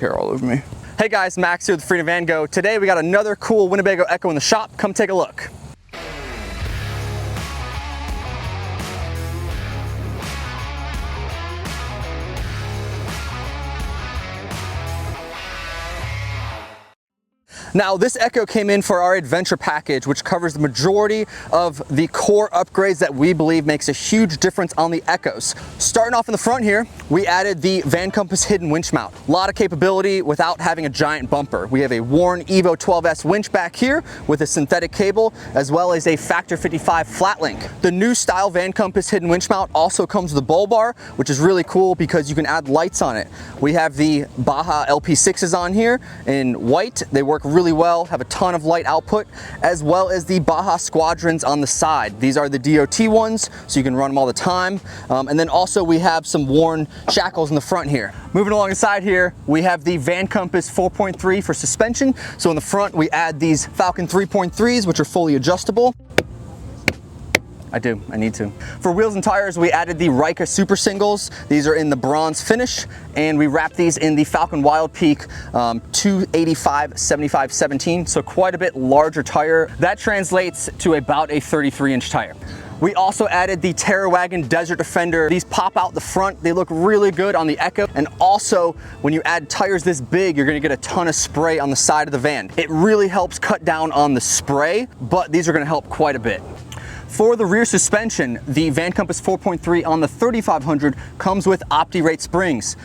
hair all over me. Hey guys, Max here with FreedomVanGo. Today we got another cool Winnebago Ekko in the shop. Come take a look. Now this Ekko came in for our adventure package, which covers the majority of the core upgrades that we believe makes a huge difference on the Ekkos. Starting off in the front here, we added the Van Compass hidden winch mount. A lot of capability without having a giant bumper. We have a Warn Evo 12S winch back here with a synthetic cable, as well as a Factor 55 flat link. The new style Van Compass hidden winch mount also comes with a bull bar, which is really cool because you can add lights on it. We have the Baja LP6s on here in white. They work really well, have a ton of light output, as well as the Baja Squadrons on the side. These are the DOT ones, so you can run them all the time. And then also we have some worn shackles in the front here. Moving along the side here, we have the Van Compass 4.3 for suspension. So in the front, we add these Falcon 3.3s, which are fully adjustable. I need to. For wheels and tires, we added the Rika Super Singles. These are in the bronze finish, and we wrapped these in the Falcon Wild Peak 285/75/17, so quite a bit larger tire. That translates to about a 33-inch tire. We also added the Terrawagon Desert Defender. These pop out the front. They look really good on the Ekko. And also, when you add tires this big, you're gonna get a ton of spray on the side of the van. It really helps cut down on the spray, but these are gonna help quite a bit. For the rear suspension, the Van Compass 4.3 on the 3500 comes with OptiRate springs.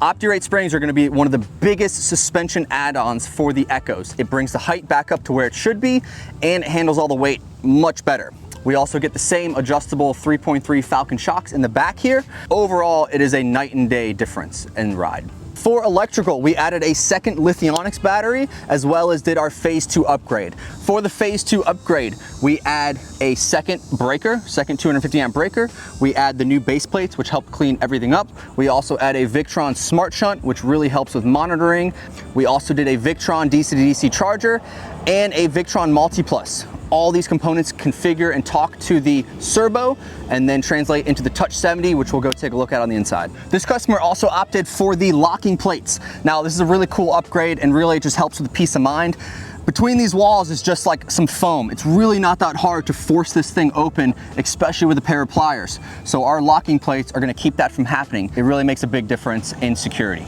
OptiRate springs are going to be one of the biggest suspension add-ons for the Ekkos. It brings the height back up to where it should be, and it handles all the weight much better. We also get the same adjustable 3.3 Falcon shocks in the back here. Overall, it is a night and day difference in ride. For electrical, we added a second Lithionics battery, as well as did our Phase 2 upgrade. For the Phase 2 upgrade, we add a second breaker, second 250 amp breaker. We add the new base plates, which help clean everything up. We also add a Victron Smart Shunt, which really helps with monitoring. We also did a Victron DC-to-DC charger and a Victron Multi-Plus. All these components configure and talk to the Serbo and then translate into the Touch 70, which we'll go take a look at on the inside. This customer also opted for the locking plates. Now, this is a really cool upgrade and really it just helps with the peace of mind. Between these walls is just like some foam. It's really not that hard to force this thing open, especially with a pair of pliers. So our locking plates are gonna keep that from happening. It really makes a big difference in security.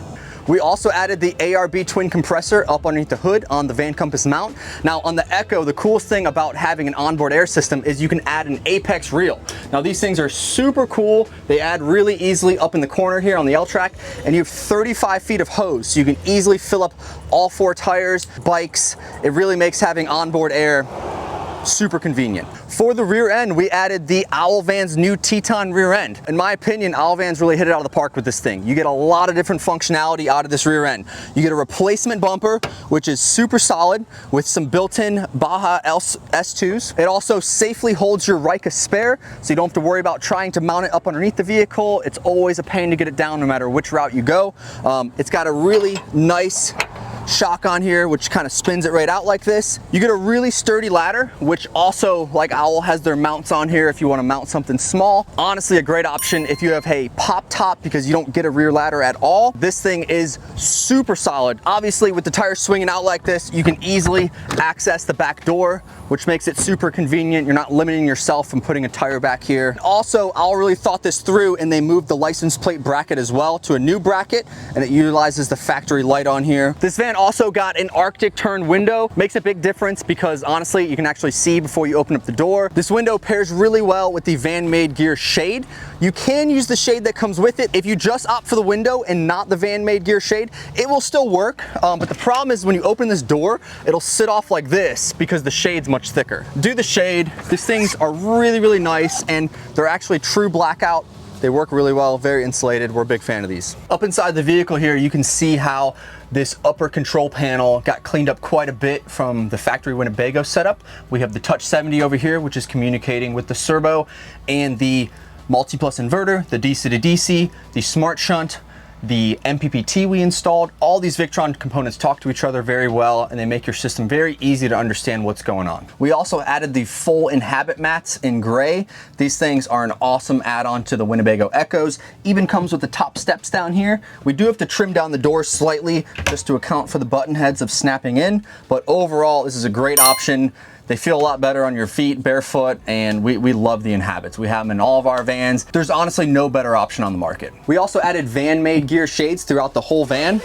We also added the ARB twin compressor up underneath the hood on the Van Compass mount. Now on the Ekko, the coolest thing about having an onboard air system is you can add an Apex reel. Now these things are super cool. They add really easily up in the corner here on the L-track, and you have 35 feet of hose, so you can easily fill up all 4 tires, bikes. It really makes having onboard air super convenient. For the rear end, we added the Owl Vans new Teton rear end. In my opinion, Owl Vans really hit it out of the park with this thing. You get a lot of different functionality out of this rear end. You get a replacement bumper, which is super solid with some built-in Baja S2s. It also safely holds your Rika spare, so you don't have to worry about trying to mount it up underneath the vehicle. It's always a pain to get it down no matter which route you go. It's got a really nice shock on here, which kind of spins it right out like this. You get a really sturdy ladder, which also, like Owl, has their mounts on here if you want to mount something small. Honestly, a great option if you have a pop top because you don't get a rear ladder at all. This thing is super solid. Obviously, with the tires swinging out like this, you can easily access the back door, which makes it super convenient. You're not limiting yourself from putting a tire back here. Also, Owl really thought this through and they moved the license plate bracket as well to a new bracket, and it utilizes the factory light on here. This van also got an Arctic turn window. Makes a big difference because honestly, you can actually see before you open up the door. This window pairs really well with the Van Made Gear shade. You can use the shade that comes with it. If you just opt for the window and not the Van Made Gear shade, it will still work. But the problem is when you open this door, it'll sit off like this because the shade's much thicker. Do the shade. These things are really, really nice, and they're actually true blackout. They work really well, very insulated. We're a big fan of these. Up inside the vehicle here, you can see how this upper control panel got cleaned up quite a bit from the factory Winnebago setup. We have the Touch 70 over here, which is communicating with the Serbo, and the Multi-Plus inverter, the DC to DC, the Smart Shunt, the MPPT we installed. All these Victron components talk to each other very well, and they make your system very easy to understand what's going on. We also added the full Inhabit mats in gray. These things are an awesome add-on to the Winnebago Ekkos. Even comes with the top steps down here. We do have to trim down the doors slightly just to account for the button heads of snapping in, but overall this is a great option. They feel a lot better on your feet, barefoot, and we love the Inhabits. We have them in all of our vans. There's honestly no better option on the market. We also added van-made gear shades throughout the whole van.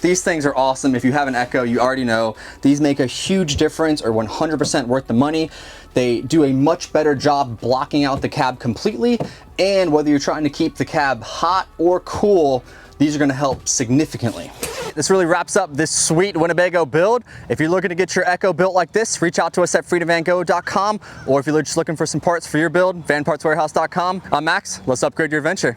These things are awesome. If you have an Ekko, you already know these make a huge difference, or 100% worth the money. They do a much better job blocking out the cab completely, and whether you're trying to keep the cab hot or cool, these are gonna help significantly. This really wraps up this sweet Winnebago build. If you're looking to get your Ekko built like this, reach out to us at FreedomVanGo.com, or if you're just looking for some parts for your build, vanpartswarehouse.com. I'm Max, let's upgrade your adventure.